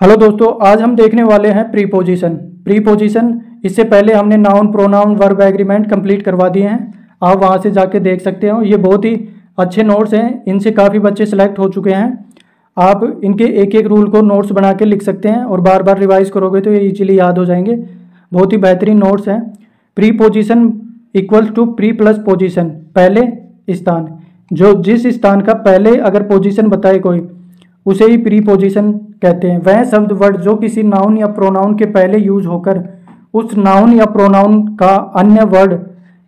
Hello दोस्तों, आज हम देखने वाले हैं प्रीपोजिशन। प्रीपोजिशन इससे पहले हमने noun, pronoun, verb, agreement complete करवा दिए हैं। आप वहां से जाके देख सकते हो। ये बहुत ही अच्छे नोट्स हैं, इनसे काफ़ी बच्चे सिलेक्ट हो चुके हैं। आप इनके एक एक रूल को नोट्स बना के लिख सकते हैं और बार बार रिवाइज करोगे तो ये इजीली याद हो जाएंगे। बहुत ही बेहतरीन नोट्स हैं। Preposition equals to pre plus position, पहले स्थान। जो जिस स्थान का पहले अगर पोजीशन बताए कोई, उसे ही प्रीपोजिशन कहते हैं। वह शब्द वर्ड जो किसी नाउन या प्रोनाउन के पहले यूज होकर उस नाउन या प्रोनाउन का अन्य वर्ड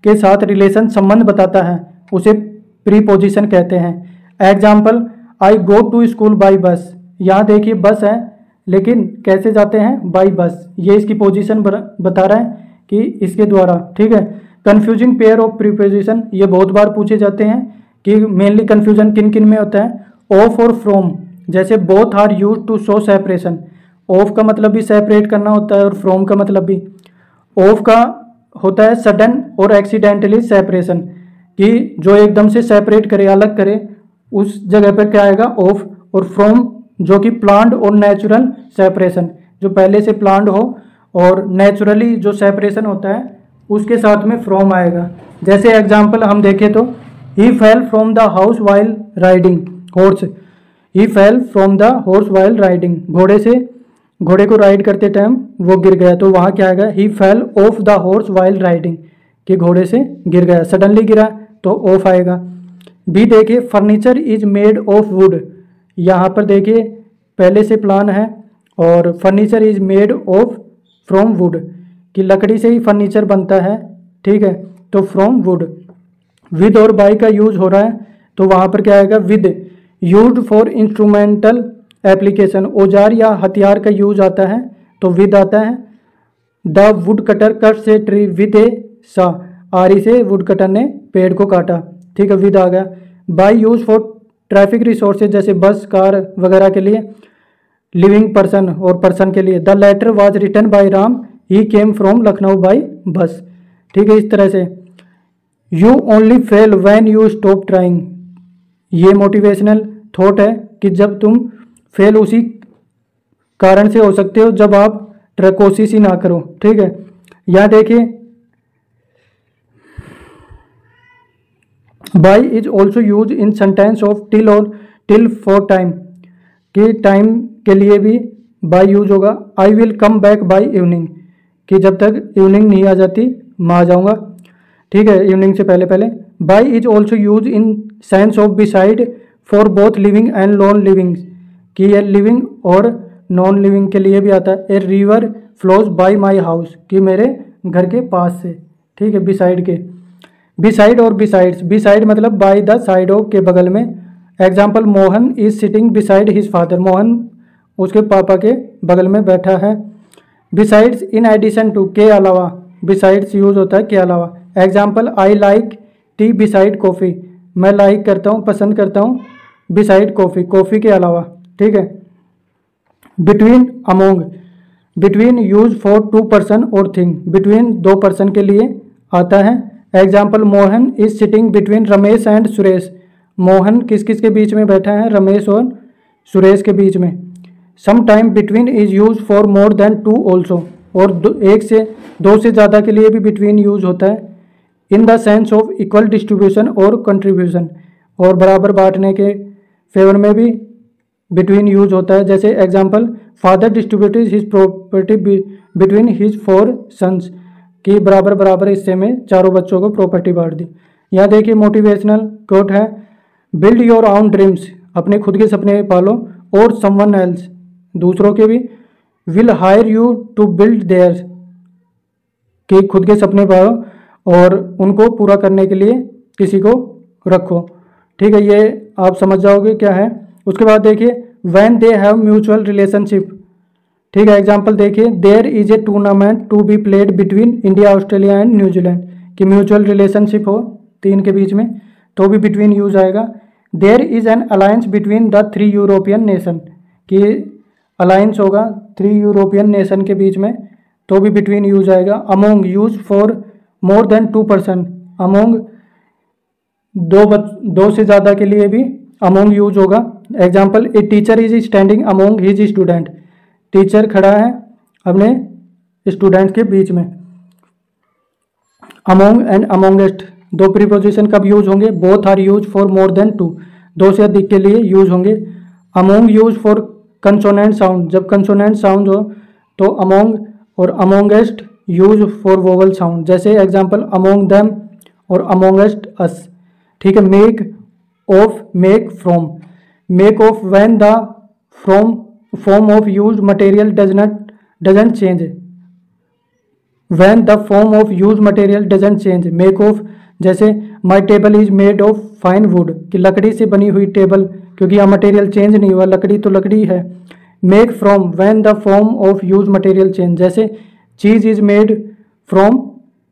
के साथ रिलेशन संबंध बताता है, उसे प्रीपोजिशन कहते हैं। Example, I go to school by bus. यहाँ देखिए बस है, लेकिन कैसे जाते हैं? By bus. ये इसकी पोजीशन बता रहा है कि इसके द्वारा। ठीक है। कंफ्यूजिंग पेयर ऑफ प्रीपोजिशन, ये बहुत बार पूछे जाते हैं कि मेनली कंफ्यूजन किन किन में होता है। ऑफ और फ्रॉम, जैसे both are use to show separation. Of का मतलब भी सेपरेट करना होता है और फ्रॉम का मतलब भी। ऑफ का होता है सडन और एक्सीडेंटली सेपरेशन, कि जो एकदम से सेपरेट करे, अलग करे, उस जगह पर क्या आएगा? ऑफ। और फ्रॉम जो कि प्लान्ड और नेचुरल सेपरेशन, जो पहले से प्लान्ड हो और नेचुरली जो सेपरेशन होता है उसके साथ में फ्रॉम आएगा। जैसे एग्जाम्पल हम देखें तो, he fell from the house while riding horse. He fell from the horse while riding, घोड़े को राइड करते टाइम वो गिर गया, तो वहाँ क्या आएगा? He fell off the horse while riding, कि घोड़े से गिर गया, सडनली गिरा तो ऑफ आएगा। भी देखिए, furniture is made of would. यहाँ पर देखिए पहले से प्लान है और furniture is made of from would, कि लकड़ी से ही फर्नीचर बनता है। ठीक है, तो फ्रॉम वुड। विद और बाय का यूज हो रहा है, तो वहाँ पर क्या आएगा? With. Used for instrumental application, औजार या हथियार का यूज आता है तो विद आता है। The woodcutter cuts a tree with a saw, आरी से वुड कटर ने पेड़ को काटा। ठीक है, विद आ गया। By use for traffic resources, जैसे बस, कार वगैरह के लिए। लिविंग पर्सन और पर्सन के लिए। The letter was written by Ram, he came from Lucknow by bus. ठीक है, इस तरह से। You only fail when you stop trying, ये मोटिवेशनल थॉट है कि जब तुम फेल उसी कारण से हो सकते हो जब आप कोशिश ही ना करो। ठीक है, यहां देखिए, by is also use in sentence of till और टिल फॉर टाइम, कि टाइम के लिए भी बाय यूज होगा। I will come back by evening, कि जब तक इवनिंग नहीं आ जाती मैं आ जाऊंगा। ठीक है, इवनिंग से पहले पहले। By is also use in sense of beside for both living and non living, कि ये लिविंग और नॉन लिविंग के लिए भी आता है। A river flows bye my house, कि मेरे घर के पास से। ठीक है, बिसाइड के। बिसाइड और बिसाइड्स, बिसाइड मतलब बाय द साइड ऑफ, के बगल में। Example, Mohan is sitting beside his father, Mohan उसके पापा के बगल में बैठा है। बिसाइड्स इन एडिशन टू, के अलावा। बिसाइड्स यूज होता है के अलावा। Example, I like T beside coffee, मैं लाइक करता हूँ, पसंद करता हूँ बिसाइड कॉफ़ी, कॉफ़ी के अलावा। ठीक है। Between, among. Between use for two person और थिंग, बिटवीन दो पर्सन के लिए आता है। Example, Mohan is sitting between Ramesh and Suresh, Mohan किस किस के बीच में बैठा है? रमेश और सुरेश के बीच में। Some time between is use for more than two also, और एक से दो से ज़्यादा के लिए भी बिटवीन यूज होता है। In the sense of equal distribution और कंट्रीब्यूशन, और बराबर बांटने के फेवर में भी बिटवीन यूज होता है। जैसे example, father distributed his property between his four sons, कि बराबर बराबर हिस्से में चारों बच्चों को प्रॉपर्टी बांट दी। यहाँ देखिए मोटिवेशनल कोट है, बिल्ड योर ओन ड्रीम्स, अपने खुद के सपने पालो, और समवन एल्स, दूसरों के भी। Will hire you to build theirs, कि खुद के सपने पालो और उनको पूरा करने के लिए किसी को रखो। ठीक है, ये आप समझ जाओगे क्या है। उसके बाद देखिए, when they have mutual relationship. ठीक है, एग्जांपल देखिए, there is a tournament to be played between India, Australia and New Zealand, कि म्यूचुअल रिलेशनशिप हो तीन के बीच में तो भी बिटवीन यूज आएगा। There is an alliance between the three European nation, कि अलायंस होगा थ्री यूरोपियन नेशन के बीच में तो भी बिटवीन यूज आएगा। Among use for more than two person, among दो से ज़्यादा के लिए भी अमोंग यूज होगा। Example, a teacher is standing among his student, teacher खड़ा है अपने स्टूडेंट के बीच में। अमोंग एंड अमोंगेस्ट दो प्रीपोजिशन कब यूज होंगे? Both are use for more than two, दो से अधिक के लिए यूज होंगे। Among use for consonant sound, जब कंसोनेंट साउंड हो तो अमोंग, और amongst use for vowel sound, जैसे एग्जांपल अमोंग देम और अमोंगेस्ट अस। ठीक है। Make of, make from, make of when the form of used material doesn't change, when the form of used material doesn't change. Make of जैसे माई table is made of fine would, कि लकड़ी से बनी हुई table, क्योंकि यहाँ material change नहीं हुआ, लकड़ी तो लकड़ी है। Make from when the form of use material change, जैसे चीज़ इज मेड फ्रॉम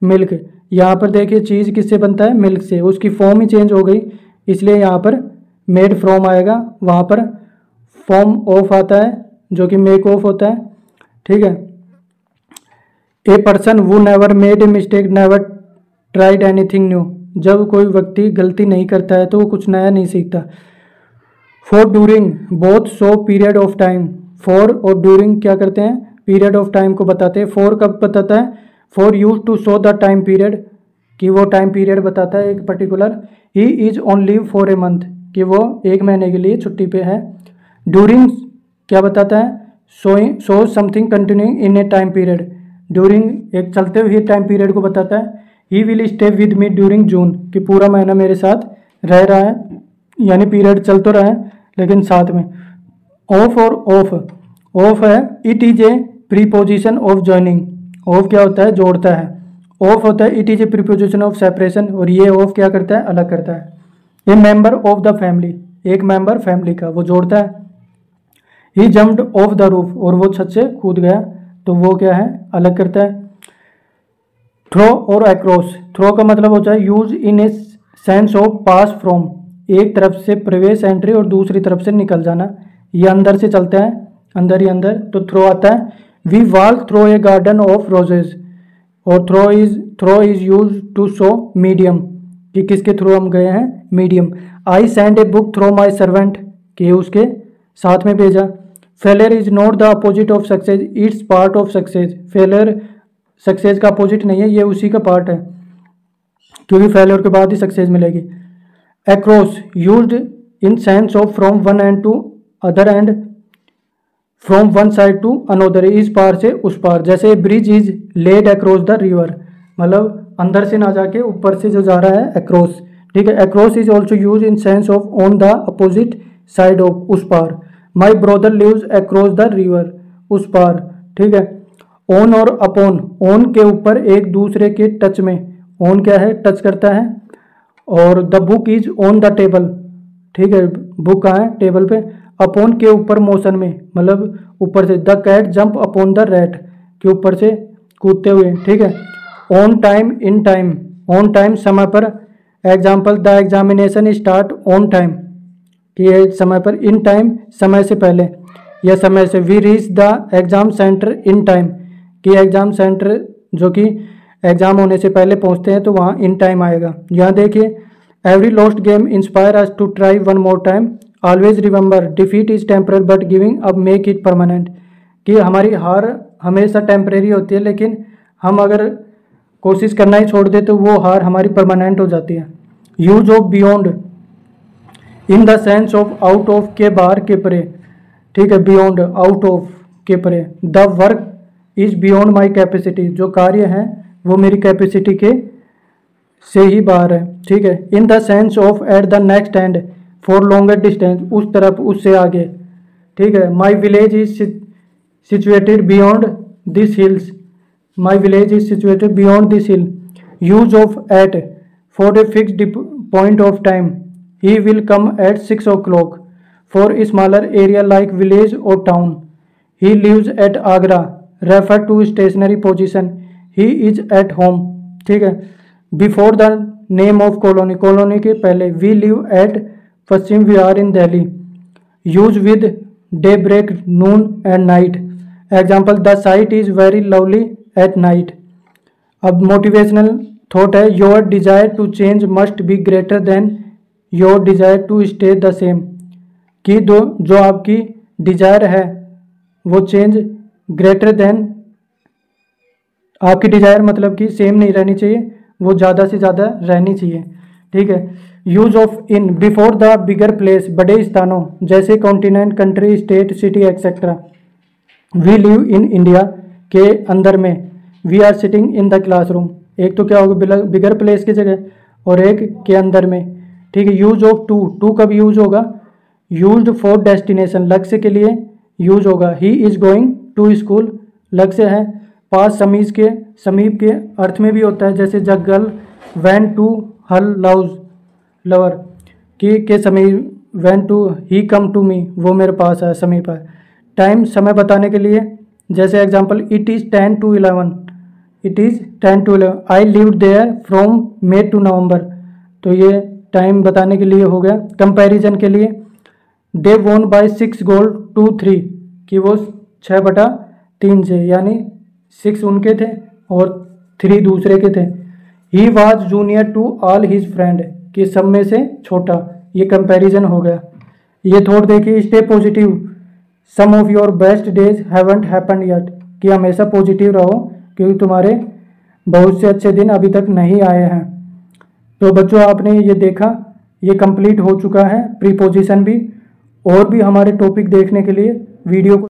मिल्क, यहाँ पर देखिए चीज़ किससे बनता है? मिल्क से, उसकी फॉर्म ही चेंज हो गई, इसलिए यहाँ पर मेड फ्रॉम आएगा, वहाँ पर फॉर्म ऑफ आता है जो कि मेक ऑफ होता है। ठीक है। ए पर्सन वो never made a mistake never tried anything new, जब कोई व्यक्ति गलती नहीं करता है तो वो कुछ नया नहीं सीखता। For during both show period of time, for और ड्यूरिंग क्या करते हैं? पीरियड ऑफ टाइम को बताते हैं। फॉर कब बताता है? For use to show the time period, कि वो टाइम पीरियड बताता है एक particular. He is on leave for a month, कि वो एक महीने के लिए छुट्टी पे है। ड्यूरिंग क्या बताता है? Show something continuing in a time period, during एक चलते हुए टाइम पीरियड को बताता है। He will stay with me during June, कि पूरा महीना मेरे साथ रह रहा है, यानी पीरियड चल तो रहा है लेकिन साथ में। ऑफ और ऑफ, ऑफ है it is a preposition of joining, of क्या होता है? जोड़ता है। ऑफ होता है it is a preposition of separation, और ये ऑफ क्या करता है? अलग करता है। ए मेंबर ऑफ द फैमिली, एक मेंबर फैमिली का, वो जोड़ता है। ही जम्प्ड ऑफ द रूफ, और वो छत से कूद गया, तो वो क्या है? अलग करता है। थ्रो और अक्रॉस, थ्रो का मतलब होता है use in a sense of pass from, एक तरफ से प्रवेश एंट्री और दूसरी तरफ से निकल जाना, ये अंदर से चलता है, अंदर ही अंदर, तो थ्रो आता है। We walk through a garden of roses, और through is use to show medium, कि किसके थ्रू हम गए हैं? Medium. I send a book through my servant, कि उसके साथ में भेजा। Failure is not the opposite of success, it's part of success, failure success का अपोजिट नहीं है, ये उसी का पार्ट है, क्योंकि फेलियर के बाद ही सक्सेस मिलेगी। Across used in sense of from one end to other end from one side to another, इस पार से उस पार, जैसे bridge is laid across the river, मतलब अंदर से ना जाके ऊपर से जो जा रहा है अक्रॉस। ठीक है। Across is also use in sense of on the opposite side of, उस पार। My brother lives across the river, उस पार। ठीक है। ऑन और अपॉन, ऑन के ऊपर एक दूसरे के टच में, ऑन क्या है? टच करता है। और the book is on the table, ठीक है, बुक कहाँ है? टेबल पे। अपॉन के ऊपर मोशन में, मतलब ऊपर से। The cat jump upon the rat, के ऊपर से कूदते हुए। ठीक है। On time in time, on time समय पर। Example the examination start on time, कि समय पर। इन टाइम समय से पहले या समय से। We reach the exam centre in time, कि एग्जाम सेंटर जो कि एग्जाम होने से पहले पहुंचते हैं तो वहाँ इन टाइम आएगा। यहाँ देखिए every lost game inspire us to try one more time, always remember defeat is temporary but giving up make it permanent, कि हमारी हार हमेशा टेम्परेरी होती है, लेकिन हम अगर कोशिश करना ही छोड़ दे तो वो हार हमारी परमानेंट हो जाती है। Use of beyond in the sense of out of, के बाहर, के परे। ठीक है। बियॉन्ड, आउट ऑफ, के परे। The work is beyond my capacity, जो कार्य है वो मेरी कैपेसिटी के से ही बाहर है। ठीक है। In the sense of at the next end, for longer distance, उस तरफ, उससे आगे। ठीक है। My village is situated beyond this hills, my village is situated beyond this hill. Use of at for a fixed point of time, he will come at 6 o'clock for a smaller area like village और town. He lives at Agra, refer to stationary position, he is at home. ठीक है। Before the name of colony, colony के पहले। We live at Paschim, we are in Delhi. Use with day break, noon and night. Example the site is very lovely at night. अब motivational thought है your desire to change must be greater than your desire to stay the same, कि जो आपकी desire है वो change greater than, आपकी desire मतलब कि सेम नहीं रहनी चाहिए, वो ज़्यादा से ज़्यादा रहनी चाहिए। ठीक है। Use of in before the bigger place, बड़े स्थानों जैसे continent, country, state, city etcetera. We live in India के अंदर में, we are sitting in the classroom, एक तो क्या होगा बिगर प्लेस की जगह और एक के अंदर में। ठीक है। यूज ऑफ टू, टू कब यूज होगा, यूज्ड फॉर डेस्टिनेशन, लक्ष्य के लिए यूज होगा। He is going to school, लक्ष्य है। पास समीप के अर्थ में भी होता है, जैसे जगल वैन टू हल लाउज लवर के समीप, when to he come to me, वो मेरे पास है, समीप है। टाइम समय बताने के लिए, जैसे example it is 10 to 11, it is 10 to 11। I lived there from May to November, तो ये टाइम बताने के लिए हो गया। कंपैरिजन के लिए, दे वोन बाय 6 गोल टू 3, कि वो 6/3 से, यानी 6 उनके थे और 3 दूसरे के थे। He was junior to all his friend, कि सब में से छोटा, ये कंपैरिजन हो गया। ये थोड़ा देखिए, stay positive, some of your best days haven't happened yet, कि हमेशा पॉजिटिव रहो क्योंकि तुम्हारे बहुत से अच्छे दिन अभी तक नहीं आए हैं। तो बच्चों आपने ये देखा, ये कंप्लीट हो चुका है प्रीपोजिशन भी। और भी हमारे टॉपिक देखने के लिए वीडियो को